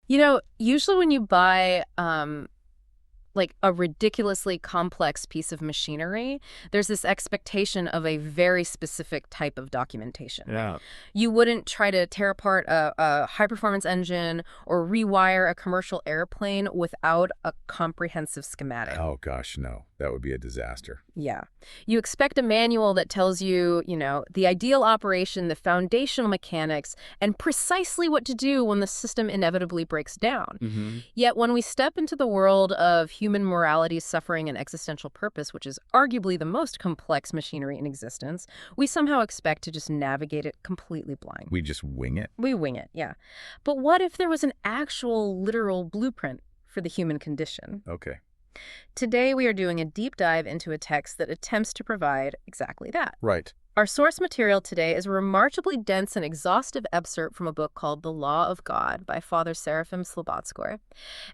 Usually when you buy like a ridiculously complex piece of machinery, there's this expectation of a very specific type of documentation. Yeah. You wouldn't try to tear apart a high-performance engine or rewire a commercial airplane without a comprehensive schematic. Oh, gosh, no. That would be a disaster. Yeah. You expect a manual that tells you, the ideal operation, the foundational mechanics, and precisely what to do when the system inevitably breaks down. Mm-hmm. Yet when we step into the world of human morality, suffering, and existential purpose, which is arguably the most complex machinery in existence, we somehow expect to just navigate it completely blind. We just wing it? We wing it, yeah. But what if there was an actual, literal blueprint for the human condition? Okay. Today, we are doing a deep dive into a text that attempts to provide exactly that. Right. Our source material today is a remarkably dense and exhaustive excerpt from a book called The Law of God by Father Seraphim Slobodskoy.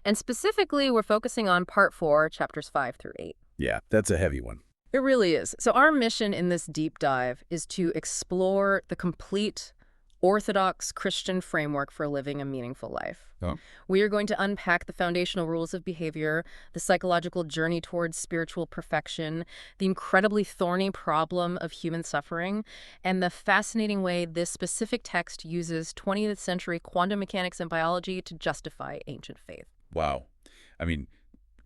And specifically, we're focusing on part 4, chapters 5 through 8. Yeah, that's a heavy one. It really is. So our mission in this deep dive is to explore the complete Orthodox Christian framework for living a meaningful life. Oh. We are going to unpack the foundational rules of behavior, the psychological journey towards spiritual perfection, the incredibly thorny problem of human suffering, and the fascinating way this specific text uses 20th century quantum mechanics and biology to justify ancient faith. Wow. I mean,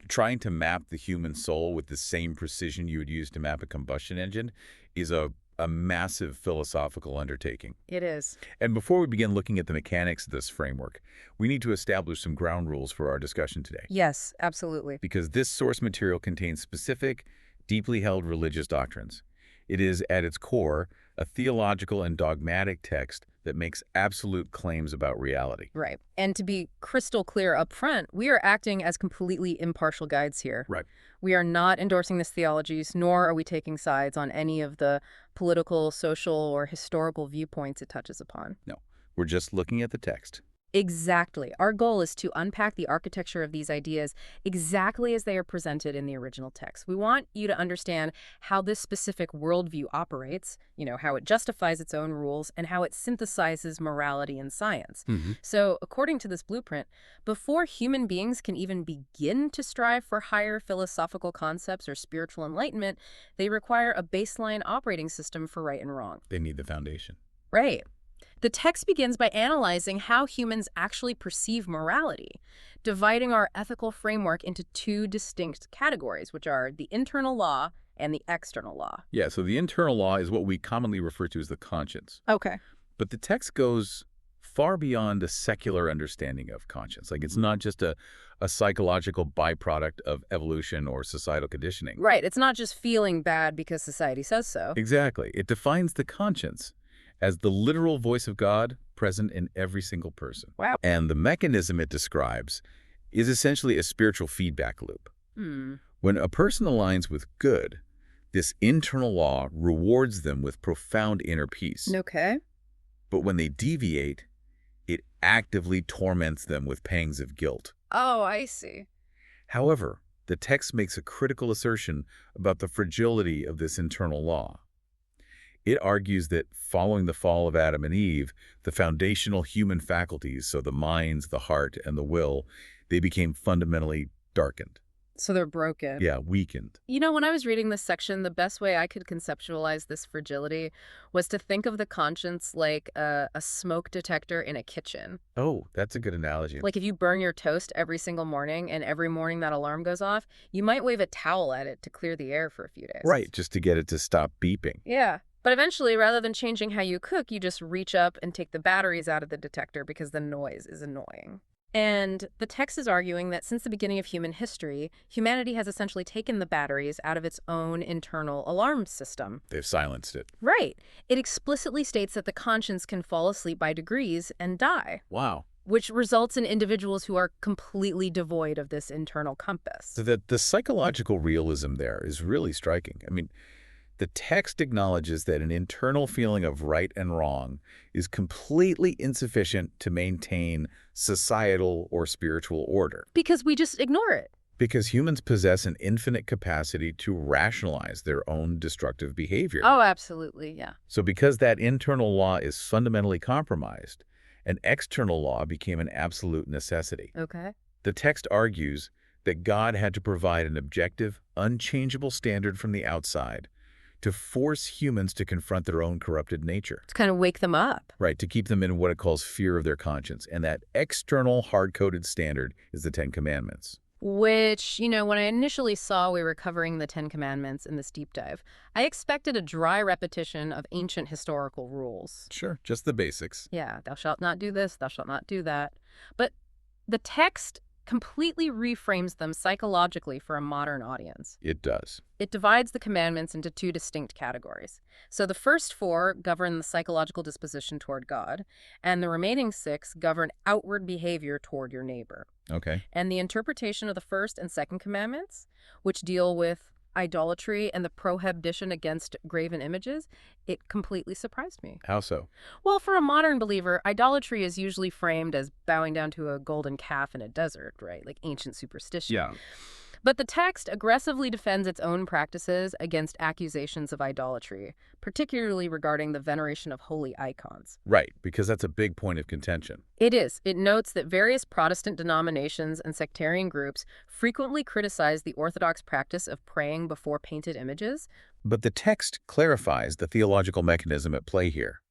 trying to map the human soul with the same precision you would use to map a combustion engine is a massive philosophical undertaking. It is. And before we begin looking at the mechanics of this framework, we need to establish some ground rules for our discussion today. Yes, absolutely. Because this source material contains specific, deeply held religious doctrines. It is, at its core, a theological and dogmatic text that makes absolute claims about reality. Right. And to be crystal clear up front, we are acting as completely impartial guides here. Right. We are not endorsing this theologies, nor are we taking sides on any of the political, social, or historical viewpoints it touches upon. No, we're just looking at the text. Exactly. Our goal is to unpack the architecture of these ideas exactly as they are presented in the original text. We want you to understand how this specific worldview operates, how it justifies its own rules, and how it synthesizes morality and science. Mm-hmm. So, according to this blueprint, before human beings can even begin to strive for higher philosophical concepts or spiritual enlightenment, they require a baseline operating system for right and wrong. They need the foundation. Right. The text begins by analyzing how humans actually perceive morality, dividing our ethical framework into two distinct categories, which are the internal law and the external law. Yeah, so the internal law is what we commonly refer to as the conscience. Okay. But the text goes far beyond a secular understanding of conscience. Like, it's not just a psychological byproduct of evolution or societal conditioning. Right. It's not just feeling bad because society says so. Exactly. It defines the conscience as the literal voice of God present in every single person. Wow. And the mechanism it describes is essentially a spiritual feedback loop. When a person aligns with good, this internal law rewards them with profound inner peace. Okay. But when they deviate, it actively torments them with pangs of guilt. Oh, I see. However, the text makes a critical assertion about the fragility of this internal law. It argues that following the fall of Adam and Eve, the foundational human faculties, so the minds, the heart, and the will, they became fundamentally darkened. So they're broken. Yeah, weakened. When I was reading this section, the best way I could conceptualize this fragility was to think of the conscience like a smoke detector in a kitchen. Oh, that's a good analogy. Like if you burn your toast every single morning and every morning that alarm goes off, you might wave a towel at it to clear the air for a few days. Right, just to get it to stop beeping. Yeah. But eventually, rather than changing how you cook, you just reach up and take the batteries out of the detector because the noise is annoying. And the text is arguing that since the beginning of human history, humanity has essentially taken the batteries out of its own internal alarm system. They've silenced it. Right. It explicitly states that the conscience can fall asleep by degrees and die. Wow. Which results in individuals who are completely devoid of this internal compass. So the psychological realism there is really striking. I mean, the text acknowledges that an internal feeling of right and wrong is completely insufficient to maintain societal or spiritual order. Because we just ignore it. Because humans possess an infinite capacity to rationalize their own destructive behavior. Oh, absolutely, yeah. So because that internal law is fundamentally compromised, An external law became an absolute necessity. Okay. The text argues that God had to provide an objective, unchangeable standard from the outside to force humans to confront their own corrupted nature. To kind of wake them up. Right, to keep them in what it calls fear of their conscience. And that external hard-coded standard is the Ten Commandments. Which, when I initially saw we were covering the Ten Commandments in this deep dive, I expected a dry repetition of ancient historical rules. Sure, just the basics. Yeah, thou shalt not do this, thou shalt not do that. But the text completely reframes them psychologically for a modern audience. It does. It divides the commandments into two distinct categories. So the first four govern the psychological disposition toward God, and the remaining six govern outward behavior toward your neighbor. Okay. And the interpretation of the first and second commandments, which deal with idolatry and the prohibition against graven images, it completely surprised me. How so? Well, for a modern believer, idolatry is usually framed as bowing down to a golden calf in a desert, right? Like ancient superstition. Yeah. But the text aggressively defends its own practices against accusations of idolatry, particularly regarding the veneration of holy icons. Right, because that's a big point of contention. It is. It notes that various Protestant denominations and sectarian groups frequently criticize the Orthodox practice of praying before painted images. But the text clarifies the theological mechanism at play here.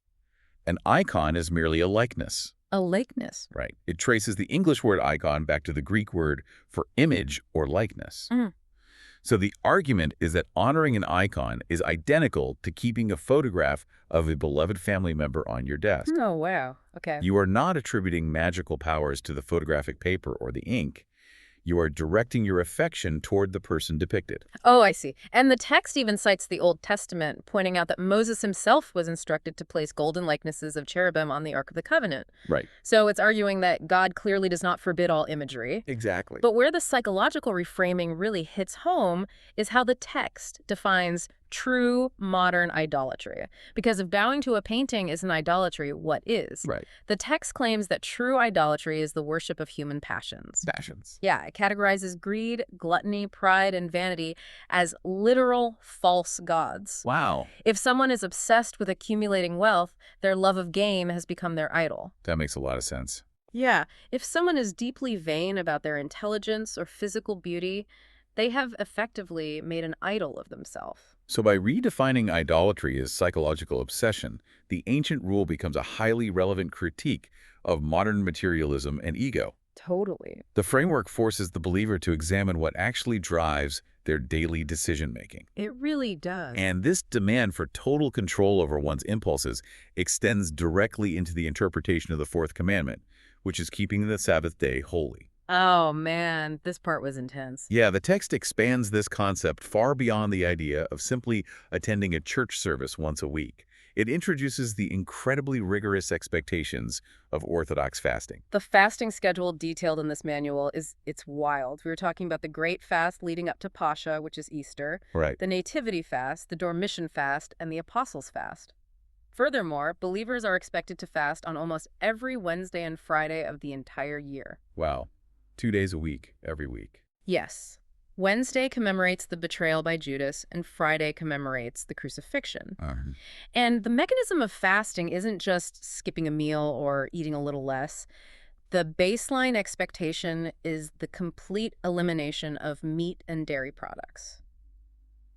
An icon is merely a likeness. A likeness. Right. It traces the English word icon back to the Greek word for image or likeness. So the argument is that honoring an icon is identical to keeping a photograph of a beloved family member on your desk. Oh, wow. Okay. You are not attributing magical powers to the photographic paper or the ink. You are directing your affection toward the person depicted. Oh, I see. And the text even cites the Old Testament, pointing out that Moses himself was instructed to place golden likenesses of cherubim on the Ark of the Covenant. Right. So it's arguing that God clearly does not forbid all imagery. Exactly. But where the psychological reframing really hits home is how the text defines true modern idolatry. Because if bowing to a painting is an idolatry, what is? Right. The text claims that true idolatry is the worship of human passions. Passions. Yeah, it categorizes greed, gluttony, pride, and vanity as literal false gods. Wow. If someone is obsessed with accumulating wealth, their love of gain has become their idol. That makes a lot of sense. Yeah, if someone is deeply vain about their intelligence or physical beauty, they have effectively made an idol of themselves. So by redefining idolatry as psychological obsession, the ancient rule becomes a highly relevant critique of modern materialism and ego. Totally. The framework forces the believer to examine what actually drives their daily decision-making. It really does. And this demand for total control over one's impulses extends directly into the interpretation of the fourth commandment, which is keeping the Sabbath day holy. Oh, man, this part was intense. Yeah, the text expands this concept far beyond the idea of simply attending a church service once a week. It introduces the incredibly rigorous expectations of Orthodox fasting. The fasting schedule detailed in this manual it's wild. We were talking about the Great Fast leading up to Pascha, which is Easter, Right. the Nativity Fast, the Dormition Fast, and the Apostles' Fast. Furthermore, believers are expected to fast on almost every Wednesday and Friday of the entire year. Wow. 2 days a week, every week. Yes. Wednesday commemorates the betrayal by Judas, and Friday commemorates the crucifixion. And the mechanism of fasting isn't just skipping a meal or eating a little less. The baseline expectation is the complete elimination of meat and dairy products.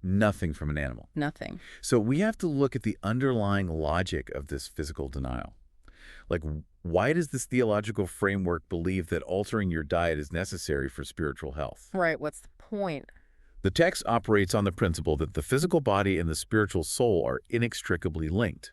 Nothing from an animal. Nothing. So we have to look at the underlying logic of this physical denial. Like, why does this theological framework believe that altering your diet is necessary for spiritual health? Right, what's the point? The text operates on the principle that the physical body and the spiritual soul are inextricably linked.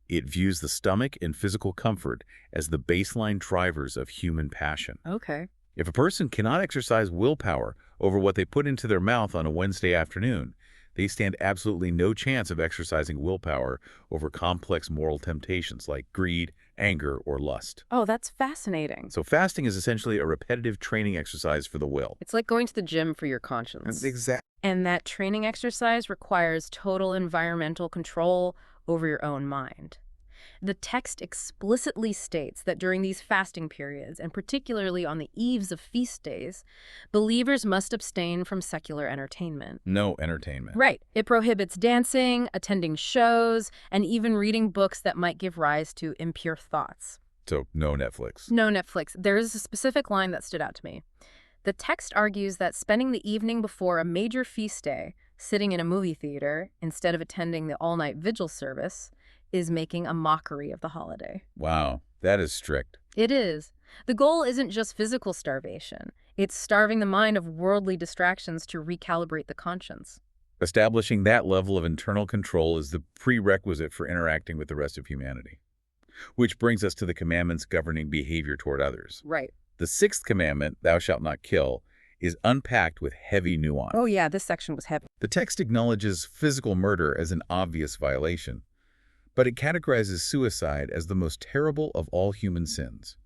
It views the stomach and physical comfort as the baseline drivers of human passion. Okay. If a person cannot exercise willpower over what they put into their mouth on a Wednesday afternoon, they stand absolutely no chance of exercising willpower over complex moral temptations like greed, anger, or lust. Oh, that's fascinating. So fasting is essentially a repetitive training exercise for the will. It's like going to the gym for your conscience. Exactly. And that training exercise requires total environmental control over your own mind. The text explicitly states that during these fasting periods, and particularly on the eves of feast days, believers must abstain from secular entertainment. No entertainment. Right. It prohibits dancing, attending shows, and even reading books that might give rise to impure thoughts. So no Netflix. No Netflix. There is a specific line that stood out to me. The text argues that spending the evening before a major feast day, sitting in a movie theater instead of attending the all-night vigil service, is making a mockery of the holiday. Wow, that is strict. It is. The goal isn't just physical starvation. It's starving the mind of worldly distractions to recalibrate the conscience. Establishing that level of internal control is the prerequisite for interacting with the rest of humanity. Which brings us to the commandments governing behavior toward others. Right. The sixth commandment, thou shalt not kill, is unpacked with heavy nuance. Oh yeah, this section was heavy. The text acknowledges physical murder as an obvious violation, but it categorizes suicide as the most terrible of all human sins.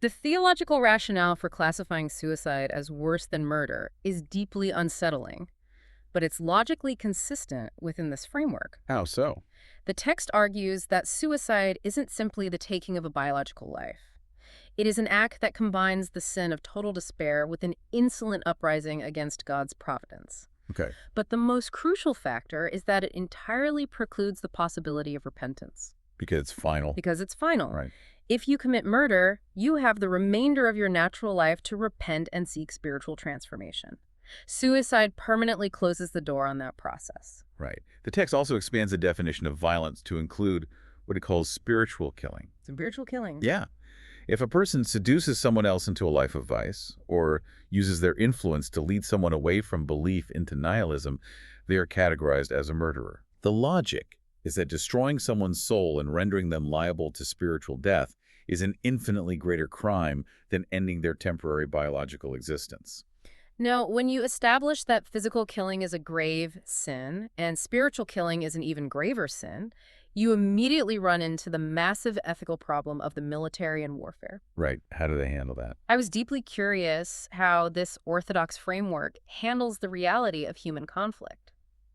The theological rationale for classifying suicide as worse than murder is deeply unsettling, but it's logically consistent within this framework. How so? The text argues that suicide isn't simply the taking of a biological life. It is an act that combines the sin of total despair with an insolent uprising against God's providence. Okay. But the most crucial factor is that it entirely precludes the possibility of repentance. Because it's final. Because it's final. Right. If you commit murder, you have the remainder of your natural life to repent and seek spiritual transformation. Suicide permanently closes the door on that process. Right. The text also expands the definition of violence to include what it calls spiritual killing. Spiritual killing. Yeah. If a person seduces someone else into a life of vice or uses their influence to lead someone away from belief into nihilism, they are categorized as a murderer. The logic is that destroying someone's soul and rendering them liable to spiritual death is an infinitely greater crime than ending their temporary biological existence. Now, when you establish that physical killing is a grave sin and spiritual killing is an even graver sin, you immediately run into the massive ethical problem of the military and warfare. Right. How do they handle that? I was deeply curious how this orthodox framework handles the reality of human conflict.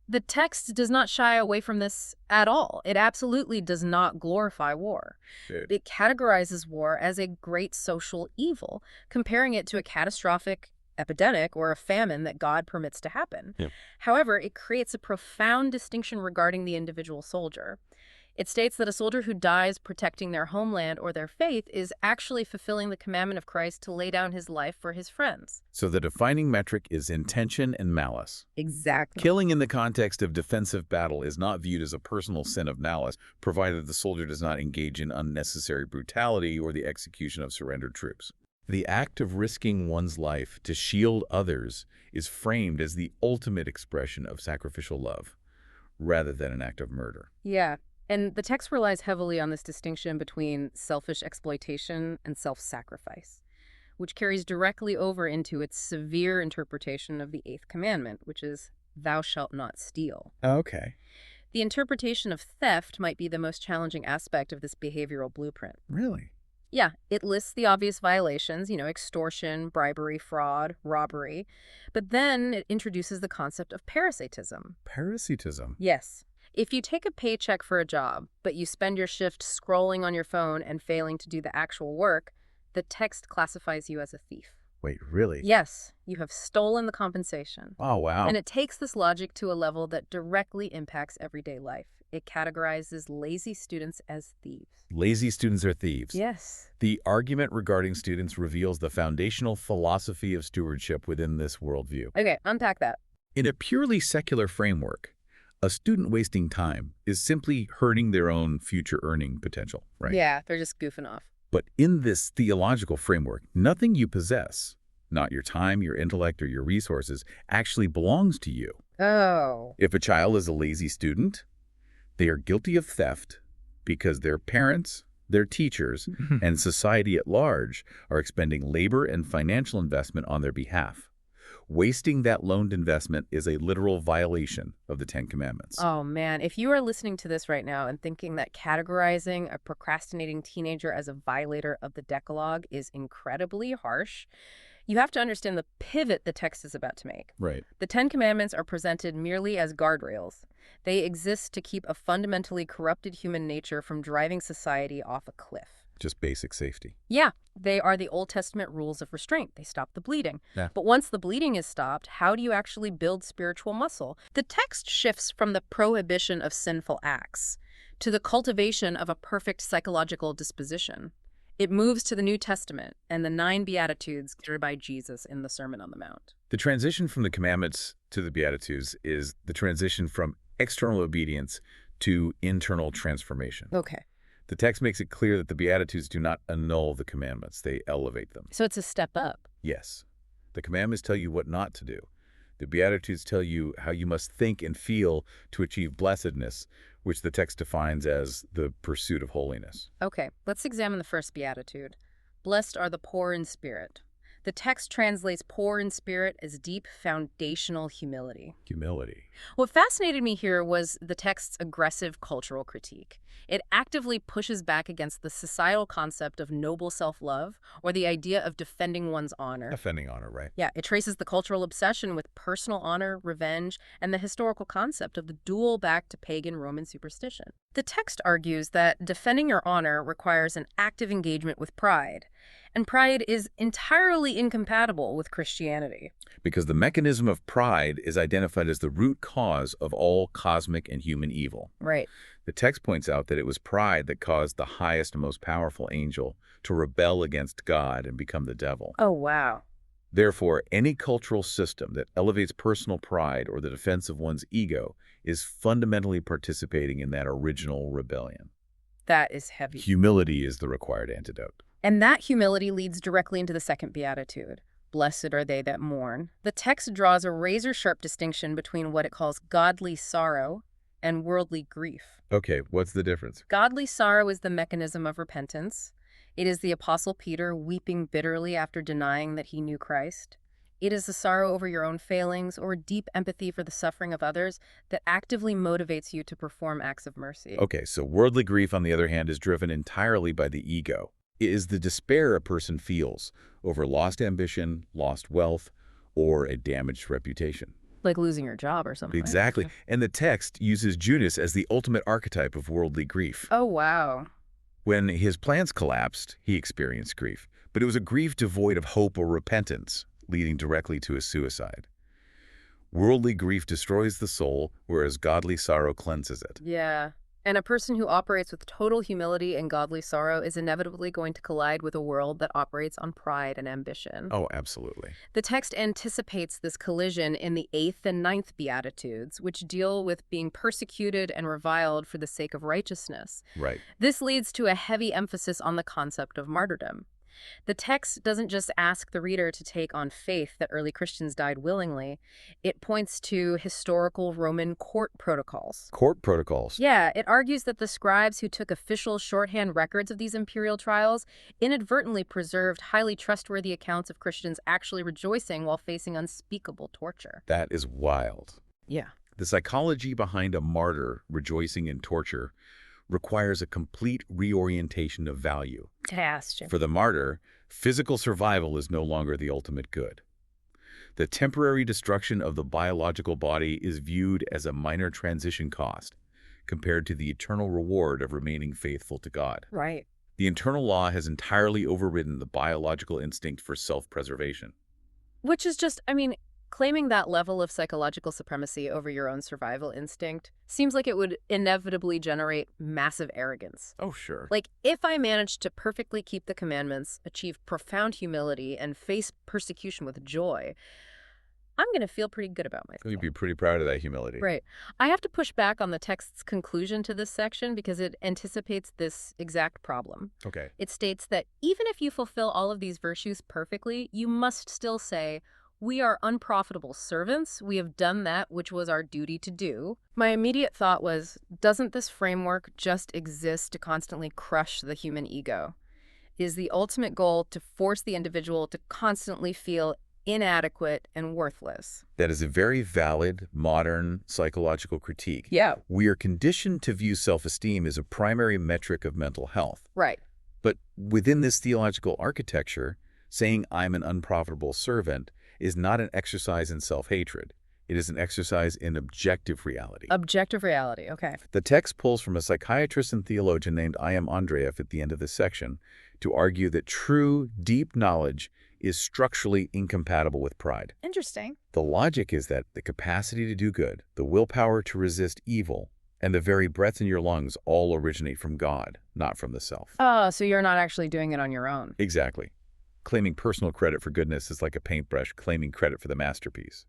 The text does not shy away from this at all. It absolutely does not glorify war. Good. It categorizes war as a great social evil, comparing it to a catastrophic epidemic or a famine that God permits to happen. Yeah. However, it creates a profound distinction regarding the individual soldier. It states that a soldier who dies protecting their homeland or their faith is actually fulfilling the commandment of Christ to lay down his life for his friends. So the defining metric is intention and malice. Exactly. Killing in the context of defensive battle is not viewed as a personal sin of malice, provided the soldier does not engage in unnecessary brutality or the execution of surrendered troops. The act of risking one's life to shield others is framed as the ultimate expression of sacrificial love, rather than an act of murder. Yeah. And the text relies heavily on this distinction between selfish exploitation and self-sacrifice, which carries directly over into its severe interpretation of the eighth commandment, which is, thou shalt not steal. Okay. The interpretation of theft might be the most challenging aspect of this behavioral blueprint. Really? Yeah, it lists the obvious violations, extortion, bribery, fraud, robbery, but then it introduces the concept of parasitism. Parasitism? Yes. If you take a paycheck for a job, but you spend your shift scrolling on your phone and failing to do the actual work, the text classifies you as a thief. Wait, really? Yes, you have stolen the compensation. Oh, wow. And it takes this logic to a level that directly impacts everyday life. It categorizes lazy students as thieves. Lazy students are thieves. Yes. The argument regarding students reveals the foundational philosophy of stewardship within this worldview. Okay, unpack that. In a purely secular framework, a student wasting time is simply hurting their own future earning potential, right? Yeah, they're just goofing off. But in this theological framework, nothing you possess, not your time, your intellect, or your resources, actually belongs to you. Oh. If a child is a lazy student, they are guilty of theft because their parents, their teachers, and society at large are expending labor and financial investment on their behalf. Wasting that loaned investment is a literal violation of the Ten Commandments. Oh, man. If you are listening to this right now and thinking that categorizing a procrastinating teenager as a violator of the Decalogue is incredibly harsh, you have to understand the pivot the text is about to make. Right. The Ten Commandments are presented merely as guardrails. They exist to keep a fundamentally corrupted human nature from driving society off a cliff. Just basic safety. Yeah, they are the Old Testament rules of restraint. They stop the bleeding. Yeah. But once the bleeding is stopped, how do you actually build spiritual muscle? The text shifts from the prohibition of sinful acts to the cultivation of a perfect psychological disposition. It moves to the New Testament and the 9 Beatitudes given by Jesus in the Sermon on the Mount. The transition from the commandments to the Beatitudes is the transition from external obedience to internal transformation. Okay. The text makes it clear that the Beatitudes do not annul the commandments, they elevate them. So it's a step up. Yes, the commandments tell you what not to do. The Beatitudes tell you how you must think and feel to achieve blessedness, which the text defines as the pursuit of holiness. Okay, let's examine the first beatitude. Blessed are the poor in spirit. The text translates poor in spirit as deep foundational humility. Humility. What fascinated me here was the text's aggressive cultural critique. It actively pushes back against the societal concept of noble self-love or the idea of defending one's honor. Offending honor, right? Yeah, it traces the cultural obsession with personal honor, revenge, and the historical concept of the duel back to pagan Roman superstition. The text argues that defending your honor requires an active engagement with pride, and pride is entirely incompatible with Christianity. Because the mechanism of pride is identified as the root cause of all cosmic and human evil. Right. The text points out that it was pride that caused the highest and most powerful angel to rebel against God and become the devil. Oh, wow. Therefore, any cultural system that elevates personal pride or the defense of one's ego is fundamentally participating in that original rebellion. That is heavy. Humility is the required antidote. And that humility leads directly into the second beatitude. Blessed are they that mourn. The text draws a razor-sharp distinction between what it calls godly sorrow and worldly grief. Okay, what's the difference? Godly sorrow is the mechanism of repentance. It is the Apostle Peter weeping bitterly after denying that he knew Christ. It is the sorrow over your own failings or deep empathy for the suffering of others that actively motivates you to perform acts of mercy. Okay, so worldly grief, on the other hand, is driven entirely by the ego. It is the despair a person feels over lost ambition, lost wealth, or a damaged reputation. Like losing your job or something. Exactly. And the text uses Judas as the ultimate archetype of worldly grief. Oh, wow. When his plans collapsed, he experienced grief. But it was a grief devoid of hope or repentance, leading directly to his suicide. Worldly grief destroys the soul, whereas godly sorrow cleanses it. Yeah. And a person who operates with total humility and godly sorrow is inevitably going to collide with a world that operates on pride and ambition. Oh, absolutely. The text anticipates this collision in the 8th and 9th Beatitudes, which deal with being persecuted and reviled for the sake of righteousness. Right. This leads to a heavy emphasis on the concept of martyrdom. The text doesn't just ask the reader to take on faith that early Christians died willingly. It points to historical Roman court protocols. Court protocols. Yeah, it argues that the scribes who took official shorthand records of these imperial trials inadvertently preserved highly trustworthy accounts of Christians actually rejoicing while facing unspeakable torture. That is wild. Yeah. The psychology behind a martyr rejoicing in torture requires a complete reorientation of value. It has to. For the martyr, physical survival is no longer the ultimate good. The temporary destruction of the biological body is viewed as a minor transition cost compared to the eternal reward of remaining faithful to God. Right. The internal law has entirely overridden the biological instinct for self-preservation. Which is just, claiming that level of psychological supremacy over your own survival instinct seems like it would inevitably generate massive arrogance. Oh, sure. Like, if I manage to perfectly keep the commandments, achieve profound humility, and face persecution with joy, I'm going to feel pretty good about myself. You'd be pretty proud of that humility. Right. I have to push back on the text's conclusion to this section because it anticipates this exact problem. Okay. It states that even if you fulfill all of these virtues perfectly, you must still say, "We are unprofitable servants. We have done that which was our duty to do." My immediate thought was, doesn't this framework just exist to constantly crush the human ego? Is the ultimate goal to force the individual to constantly feel inadequate and worthless? That is a very valid, modern psychological critique. Yeah. We are conditioned to view self-esteem as a primary metric of mental health. Right. But within this theological architecture, saying I'm an unprofitable servant is not an exercise in self-hatred. It is an exercise in objective reality. Objective reality, okay. The text pulls from a psychiatrist and theologian named I.M. Andreev at the end of this section to argue that true, deep knowledge is structurally incompatible with pride. Interesting. The logic is that the capacity to do good, the willpower to resist evil, And the very breath in your lungs all originate from God, not from the self. Oh, so you're not actually doing it on your own. Exactly. Claiming personal credit for goodness is like a paintbrush claiming credit for the masterpiece.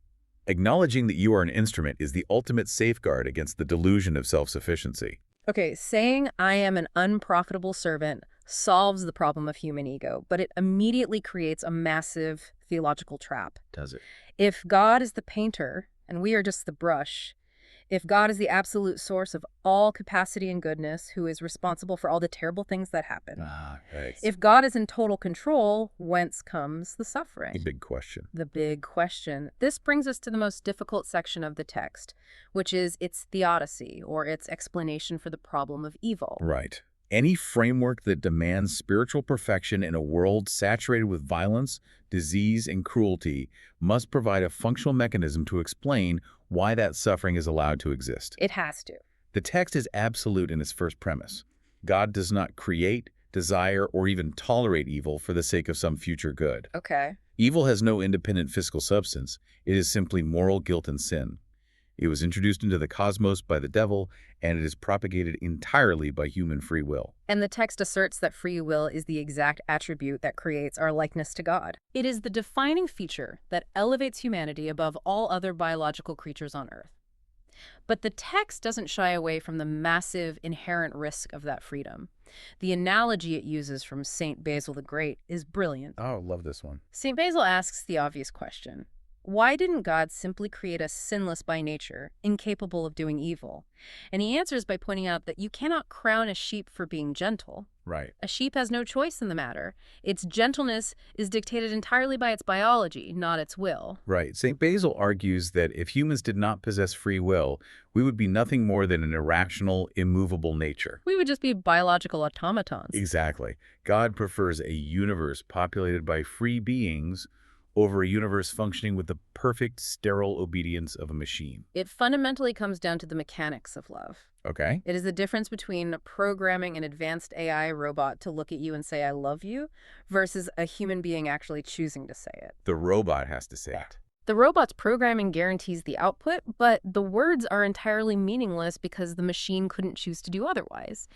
Acknowledging that you are an instrument is the ultimate safeguard against the delusion of self-sufficiency. Okay, saying I am an unprofitable servant solves the problem of human ego, but it immediately creates a massive theological trap. Does it? If God is the painter and we are just the brush, if God is the absolute source of all capacity and goodness, who is responsible for all the terrible things that happen, Right. if God is in total control, whence comes the A suffering? big question. The big question. This brings us to the most difficult section of the text, which is its theodicy, or its explanation for the problem of evil. Right. Any framework that demands spiritual perfection in a world saturated with violence, disease, and cruelty must provide a functional mechanism to explain why that suffering is allowed to exist. It has to. The text is absolute in its first premise. God does not create, desire, or even tolerate evil for the sake of some future good. Okay. Evil has no independent physical substance. It is simply moral guilt and sin. It was introduced into the cosmos by the devil, and it is propagated entirely by human free will. And the text asserts that free will is the exact attribute that creates our likeness to God. It is the defining feature that elevates humanity above all other biological creatures on Earth. But the text doesn't shy away from the massive inherent risk of that freedom. The analogy it uses from St. Basil the Great is brilliant. Oh, love this one. St. Basil asks the obvious question. Why didn't God simply create us sinless by nature, incapable of doing evil? And he answers by pointing out that you cannot crown a sheep for being gentle. Right. A sheep has no choice in the matter. Its gentleness is dictated entirely by its biology, not its will. Right. St. Basil argues that if humans did not possess free will, we would be nothing more than an irrational, immovable nature. We would just be biological automatons. Exactly. God prefers a universe populated by free beings over a universe functioning with the perfect, sterile obedience of a machine. It fundamentally comes down to the mechanics of love. Okay? It is the difference between programming an advanced AI robot to look at you and say, I love you, versus a human being actually choosing to say it. The robot has to say it. The robot's programming guarantees the output, but the words are entirely meaningless because the machine couldn't choose to do otherwise.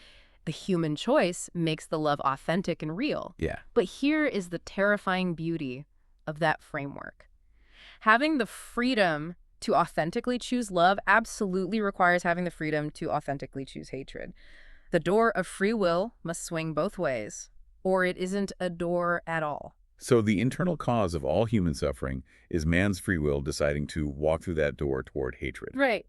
The human choice makes the love authentic and real. Yeah. But here is the terrifying beauty of that framework. Having the freedom to authentically choose love absolutely requires having the freedom to authentically choose hatred. The door of free will must swing both ways, or it isn't a door at all. So the internal cause of all human suffering is man's free will deciding to walk through that door toward hatred. Right.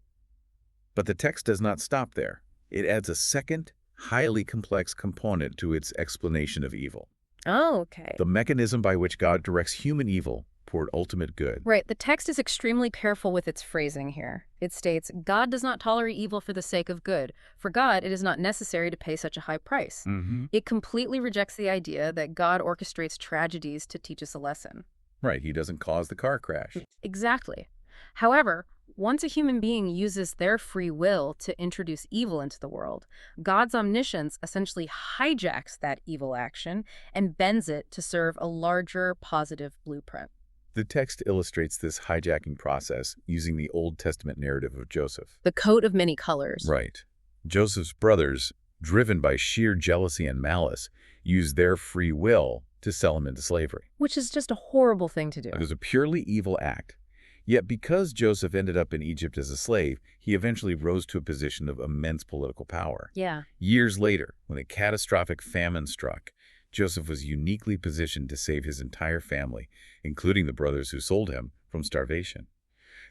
But the text does not stop there. It adds a second, highly complex component to its explanation of evil. Oh, okay. The mechanism by which God directs human evil toward ultimate good. Right. The text is extremely careful with its phrasing here. It states, God does not tolerate evil for the sake of good. For God, it is not necessary to pay such a high price. It completely rejects the idea that God orchestrates tragedies to teach us a lesson. Right, he doesn't cause the car crash. Exactly. However, once a human being uses their free will to introduce evil into the world, God's omniscience essentially hijacks that evil action and bends it to serve a larger positive blueprint. The text illustrates this hijacking process using the Old Testament narrative of Joseph. The coat of many colors. Right. Joseph's brothers, driven by sheer jealousy and malice, used their free will to sell him into slavery. Which is just a horrible thing to do. It was a purely evil act. Yet because Joseph ended up in Egypt as a slave, he eventually rose to a position of immense political power. Yeah. Years later, when a catastrophic famine struck, Joseph was uniquely positioned to save his entire family, including the brothers who sold him, from starvation.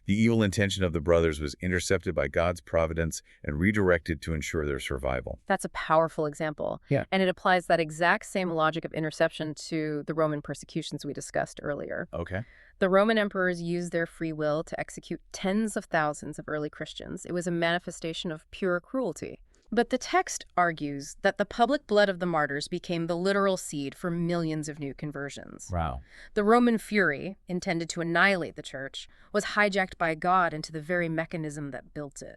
The evil intention of the brothers was intercepted by God's providence and redirected to ensure their survival. That's a powerful example. Yeah. And it applies that exact same logic of interception to the Roman persecutions we discussed earlier. Okay. The Roman emperors used their free will to execute tens of thousands of early Christians. It was a manifestation of pure cruelty. But the text argues that the public blood of the martyrs became the literal seed for millions of new conversions. Wow. The Roman fury, intended to annihilate the church, was hijacked by God into the very mechanism that built it.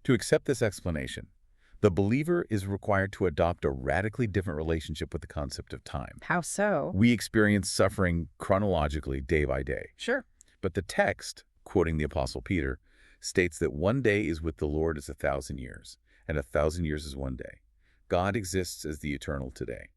To accept this explanation, the believer is required to adopt a radically different relationship with the concept of time. How so? We experience suffering chronologically day by day. Sure. But the text, quoting the Apostle Peter, states that one day is with the Lord as 1,000 years, and 1,000 years is one day. God exists as the eternal today.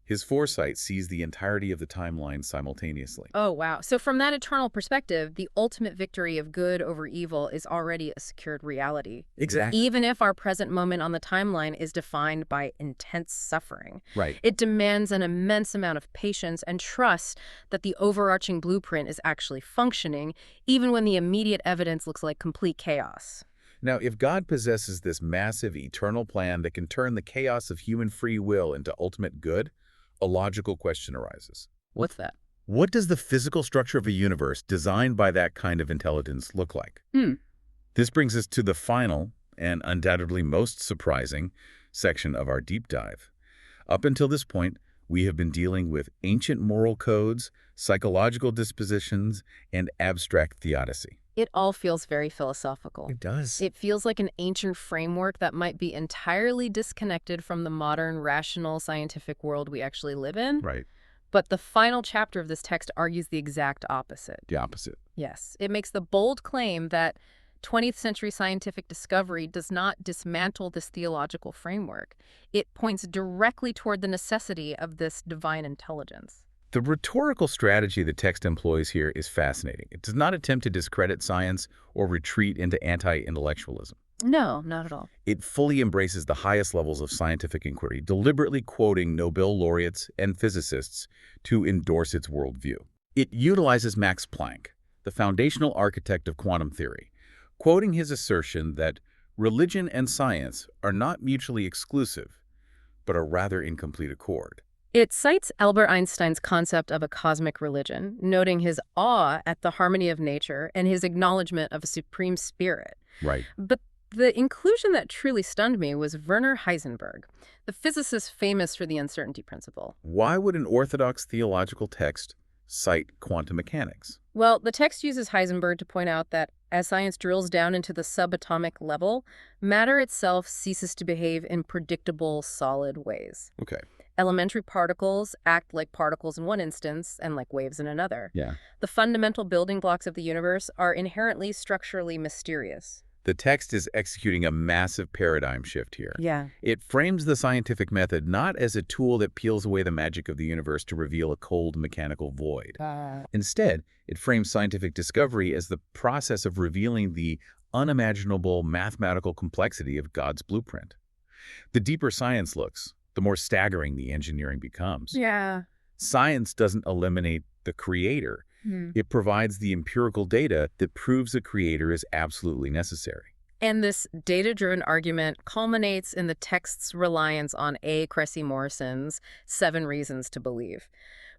His foresight sees the entirety of the timeline simultaneously. Oh, wow. So from that eternal perspective, the ultimate victory of good over evil is already a secured reality. Exactly. Even if our present moment on the timeline is defined by intense suffering. Right. It demands an immense amount of patience and trust that the overarching blueprint is actually functioning, even when the immediate evidence looks like complete chaos. Now, if God possesses this massive eternal plan that can turn the chaos of human free will into ultimate good, a logical question arises. What's that? What does the physical structure of a universe designed by that kind of intelligence look like? This brings us to the final, and undoubtedly most surprising, section of our deep dive. Up until this point, we have been dealing with ancient moral codes, psychological dispositions, and abstract theodicy. It all feels very philosophical. It does. It feels like an ancient framework that might be entirely disconnected from the modern, rational, scientific world we actually live in. Right. But the final chapter of this text argues the exact opposite. The opposite. Yes. It makes the bold claim that 20th century scientific discovery does not dismantle this theological framework. It points directly toward the necessity of this divine intelligence. The rhetorical strategy the text employs here is fascinating. It does not attempt to discredit science or retreat into anti-intellectualism. No, not at all. It fully embraces the highest levels of scientific inquiry, deliberately quoting Nobel laureates and physicists to endorse its worldview. It utilizes Max Planck, the foundational architect of quantum theory, quoting his assertion that religion and science are not mutually exclusive, but are rather in complete accord. It cites Albert Einstein's concept of a cosmic religion, noting his awe at the harmony of nature and his acknowledgement of a supreme spirit. Right. But the inclusion that truly stunned me was Werner Heisenberg, the physicist famous for the uncertainty principle. Why would an orthodox theological text cite quantum mechanics? Well, the text uses Heisenberg to point out that as science drills down into the subatomic level, matter itself ceases to behave in predictable, solid ways. Okay. Elementary particles act like particles in one instance and like waves in another. Yeah. The fundamental building blocks of the universe are inherently structurally mysterious. The text is executing a massive paradigm shift here. Yeah. It frames the scientific method not as a tool that peels away the magic of the universe to reveal a cold mechanical void. Instead, it frames scientific discovery as the process of revealing the unimaginable mathematical complexity of God's blueprint. The deeper science looks, the more staggering the engineering becomes. Yeah. Science doesn't eliminate the creator. It provides the empirical data that proves a creator is absolutely necessary. And this data-driven argument culminates in the text's reliance on A. Cressy Morrison's 7 Reasons to Believe.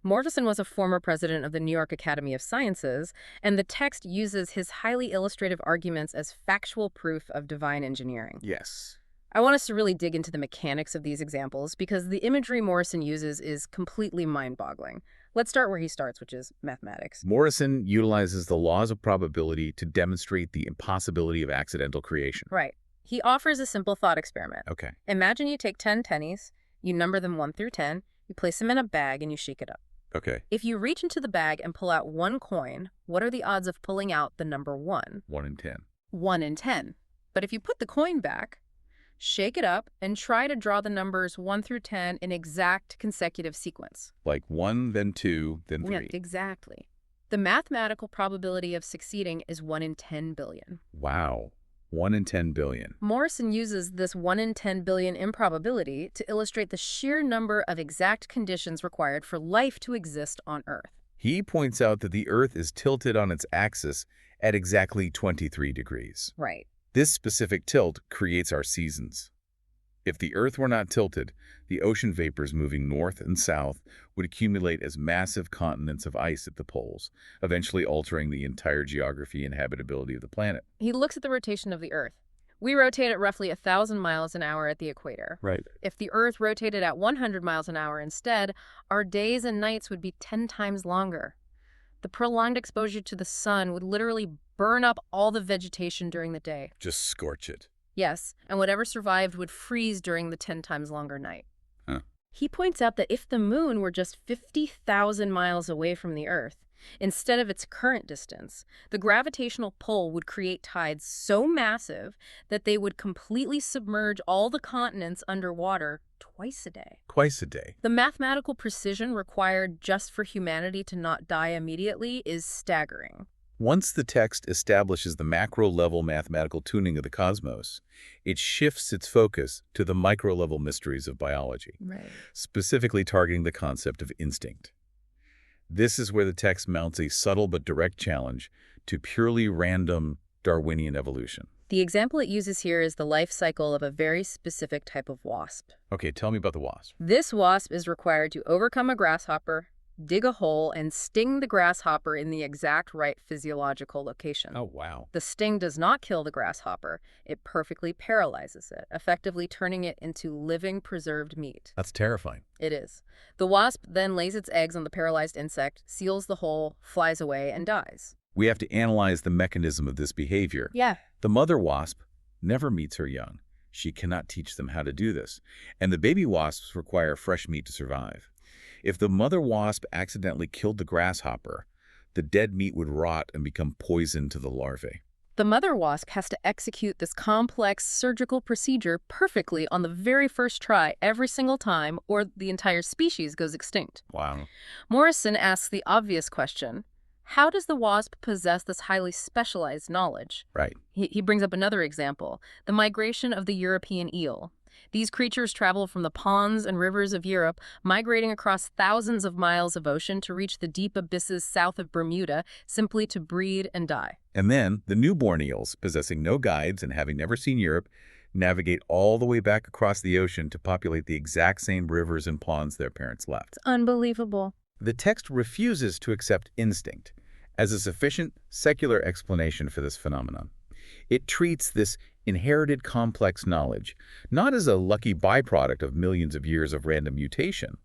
Morrison was a former president of the New York Academy of Sciences, and the text uses his highly illustrative arguments as factual proof of divine engineering. Yes. I want us to really dig into the mechanics of these examples because the imagery Morrison uses is completely mind-boggling. Let's start where he starts, which is mathematics. Morrison utilizes the laws of probability to demonstrate the impossibility of accidental creation. Right. He offers a simple thought experiment. Okay. Imagine you take 10 pennies, you number them 1 through 10, you place them in a bag, and you shake it up. Okay. If you reach into the bag and pull out 1 coin, what are the odds of pulling out the number 1? 1 in 10. 1 in 10. But if you put the coin back, shake it up, and try to draw the numbers 1 through 10 in exact consecutive sequence. Like 1, then 2, then 3. Yeah, exactly. The mathematical probability of succeeding is 1 in 10 billion. Wow. 1 in 10 billion. Morrison uses this 1 in 10 billion improbability to illustrate the sheer number of exact conditions required for life to exist on Earth. He points out that the Earth is tilted on its axis at exactly 23 degrees. Right. This specific tilt creates our seasons. If the Earth were not tilted, the ocean vapors moving north and south would accumulate as massive continents of ice at the poles, eventually altering the entire geography and habitability of the planet. He looks at the rotation of the Earth. We rotate at roughly 1,000 miles an hour at the equator. Right. If the Earth rotated at 100 miles an hour instead, our days and nights would be 10 times longer. The prolonged exposure to the sun would literally burn up all the vegetation during the day. Just scorch it. Yes, and whatever survived would freeze during the 10 times longer night. Huh. He points out that if the moon were just 50,000 miles away from the Earth, instead of its current distance, the gravitational pull would create tides so massive that they would completely submerge all the continents underwater twice a day. Twice a day. The mathematical precision required just for humanity to not die immediately is staggering. Once the text establishes the macro-level mathematical tuning of the cosmos, it shifts its focus to the micro-level mysteries of biology, Right. specifically targeting the concept of instinct. This is where the text mounts a subtle but direct challenge to purely random Darwinian evolution. The example it uses here is the life cycle of a very specific type of wasp. Okay, tell me about the wasp. This wasp is required to overcome a grasshopper, dig a hole, and sting the grasshopper in the exact right physiological location. Oh, wow. The sting does not kill the grasshopper. It perfectly paralyzes it, effectively turning it into living preserved meat. That's terrifying. It is. The wasp then lays its eggs on the paralyzed insect, seals the hole, flies away, and dies. We have to analyze the mechanism of this behavior. Yeah. The mother wasp never meets her young. She cannot teach them how to do this. And the baby wasps require fresh meat to survive. If the mother wasp accidentally killed the grasshopper, the dead meat would rot and become poison to the larvae. The mother wasp has to execute this complex surgical procedure perfectly on the very first try every single time, or the entire species goes extinct. Wow. Morrison asks the obvious question: how does the wasp possess this highly specialized knowledge? Right. He brings up another example, the migration of the European eel. These creatures travel from the ponds and rivers of Europe, migrating across thousands of miles of ocean to reach the deep abysses south of Bermuda, simply to breed and die. And then the newborn eels, possessing no guides and having never seen Europe, navigate all the way back across the ocean to populate the exact same rivers and ponds their parents left. It's unbelievable. The text refuses to accept instinct as a sufficient secular explanation for this phenomenon. It treats this inherited complex knowledge not as a lucky byproduct of millions of years of random mutation,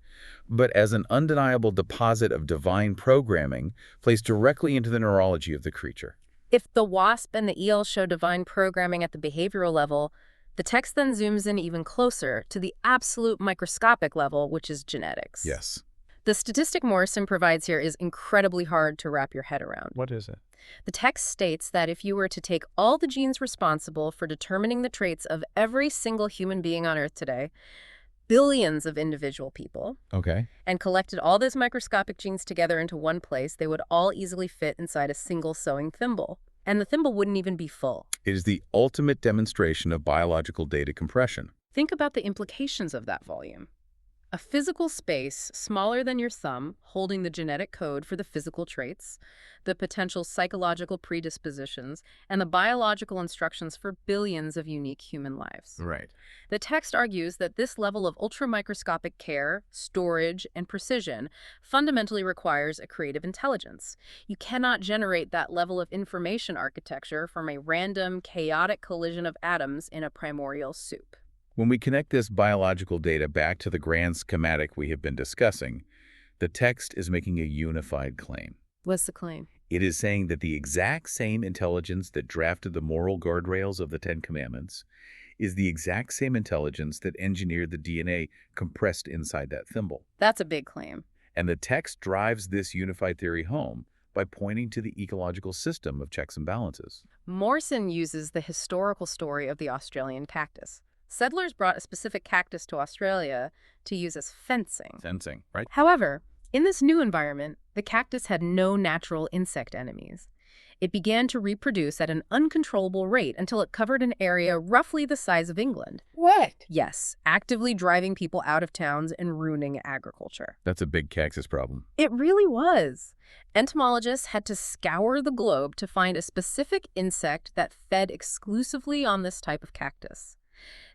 but as an undeniable deposit of divine programming placed directly into the neurology of the creature. If the wasp and the eel show divine programming at the behavioral level, the text then zooms in even closer to the absolute microscopic level, which is genetics. Yes. The statistic Morrison provides here is incredibly hard to wrap your head around. What is it? The text states that if you were to take all the genes responsible for determining the traits of every single human being on Earth today, billions of individual people, Okay. and collected all those microscopic genes together into one place, they would all easily fit inside a single sewing thimble. And the thimble wouldn't even be full. It is the ultimate demonstration of biological data compression. Think about the implications of that volume. A physical space smaller than your thumb, holding the genetic code for the physical traits, the potential psychological predispositions, and the biological instructions for billions of unique human lives. Right. The text argues that this level of ultramicroscopic care, storage, and precision fundamentally requires a creative intelligence. You cannot generate that level of information architecture from a random, chaotic collision of atoms in a primordial soup. When we connect this biological data back to the grand schematic we have been discussing, the text is making a unified claim. What's the claim? It is saying that the exact same intelligence that drafted the moral guardrails of the Ten Commandments is the exact same intelligence that engineered the DNA compressed inside that thimble. That's a big claim. And the text drives this unified theory home by pointing to the ecological system of checks and balances. Morrison uses the historical story of the Australian cactus. Settlers brought a specific cactus to Australia to use as fencing. Fencing, right? However, in this new environment, the cactus had no natural insect enemies. It began to reproduce at an uncontrollable rate until it covered an area roughly the size of England. What? Yes, actively driving people out of towns and ruining agriculture. That's a big cactus problem. It really was. Entomologists had to scour the globe to find a specific insect that fed exclusively on this type of cactus.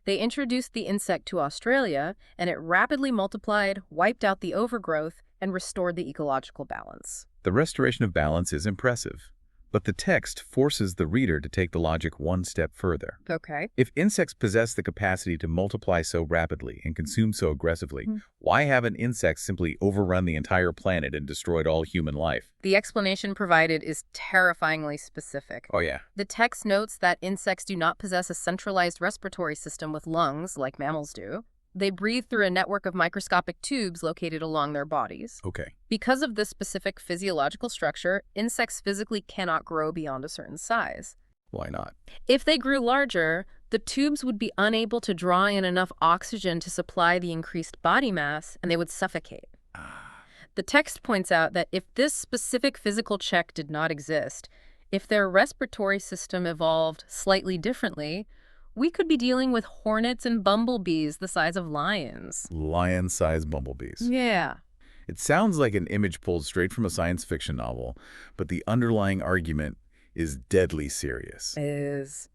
They introduced the insect to Australia, and it rapidly multiplied, wiped out the overgrowth, and restored the ecological balance. The restoration of balance is impressive, but the text forces the reader to take the logic one step further. Okay. If insects possess the capacity to multiply so rapidly and consume so aggressively, why haven't insects simply overrun the entire planet and destroyed all human life? The explanation provided is terrifyingly specific. Oh, yeah. The text notes that insects do not possess a centralized respiratory system with lungs like mammals do. They breathe through a network of microscopic tubes located along their bodies. Okay. Because of this specific physiological structure, insects physically cannot grow beyond a certain size. Why not? If they grew larger, the tubes would be unable to draw in enough oxygen to supply the increased body mass, and they would suffocate. Ah, The text points out that if this specific physical check did not exist, if their respiratory system evolved slightly differently, we could be dealing with hornets and bumblebees the size of lions. lion-sized bumblebees. Yeah. It sounds like an image pulled straight from a science fiction novel, but the underlying argument is deadly serious. Is.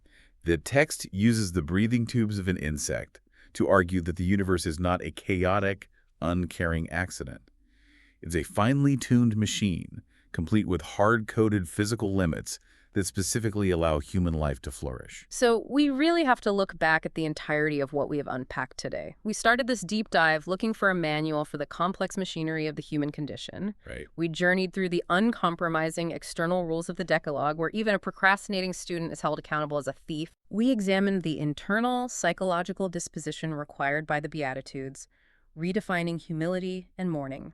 The text uses the breathing tubes of an insect to argue that the universe is not a chaotic, uncaring accident. It's a finely tuned machine, complete with hard-coded physical limits that specifically allow human life to flourish. So we really have to look back at the entirety of what we have unpacked today. We started this deep dive looking for a manual for the complex machinery of the human condition. Right. We journeyed through the uncompromising external rules of the Decalogue, where even a procrastinating student is held accountable as a thief. We examined the internal psychological disposition required by the Beatitudes, redefining humility and mourning.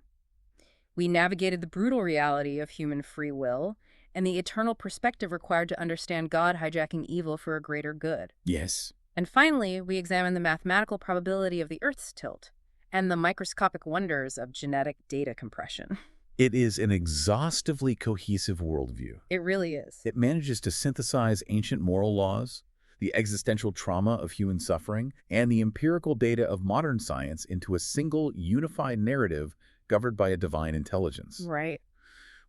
We navigated the brutal reality of human free will and the eternal perspective required to understand God hijacking evil for a greater good. Yes. And finally, we examined the mathematical probability of the Earth's tilt and the microscopic wonders of genetic data compression. It is an exhaustively cohesive worldview. It really is. It manages to synthesize ancient moral laws, the existential trauma of human suffering, and the empirical data of modern science into a single, unified narrative governed by a divine intelligence. Right.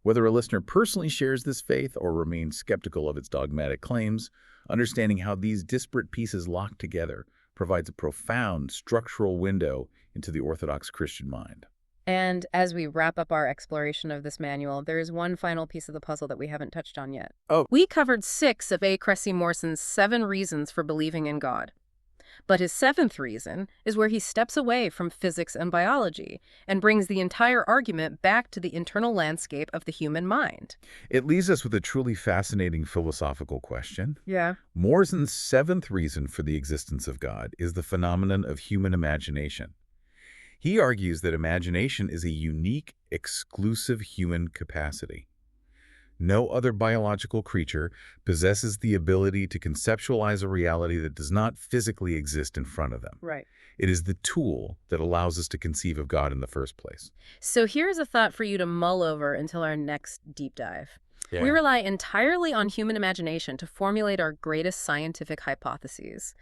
Whether a listener personally shares this faith or remains skeptical of its dogmatic claims, understanding how these disparate pieces lock together provides a profound structural window into the Orthodox Christian mind. And as we wrap up our exploration of this manual, there is one final piece of the puzzle that we haven't touched on yet. Oh. We covered 6 of A. Cressy Morson's 7 reasons for believing in God. But his 7th reason is where he steps away from physics and biology and brings the entire argument back to the internal landscape of the human mind. It leaves us with a truly fascinating philosophical question. Yeah. Morson's 7th reason for the existence of God is the phenomenon of human imagination. He argues that imagination is a unique, exclusive human capacity. No other biological creature possesses the ability to conceptualize a reality that does not physically exist in front of them. Right. It is the tool that allows us to conceive of God in the first place. So here's a thought for you to mull over until our next deep dive. Yeah. We rely entirely on human imagination to formulate our greatest scientific hypotheses.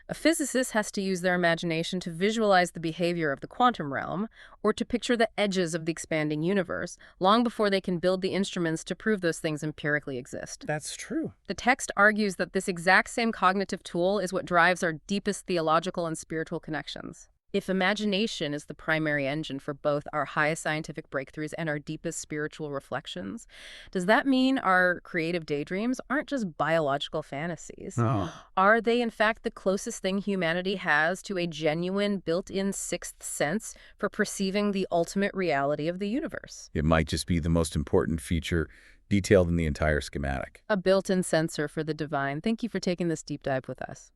A physicist has to use their imagination to visualize the behavior of the quantum realm or to picture the edges of the expanding universe long before they can build the instruments to prove those things empirically exist. That's true. The text argues that this exact same cognitive tool is what drives our deepest theological and spiritual connections. If imagination is the primary engine for both our highest scientific breakthroughs and our deepest spiritual reflections, does that mean our creative daydreams aren't just biological fantasies? No. Are they, in fact, the closest thing humanity has to a genuine built-in sixth sense for perceiving the ultimate reality of the universe? It might just be the most important feature detailed in the entire schematic. A built-in sensor for the divine. Thank you for taking this deep dive with us.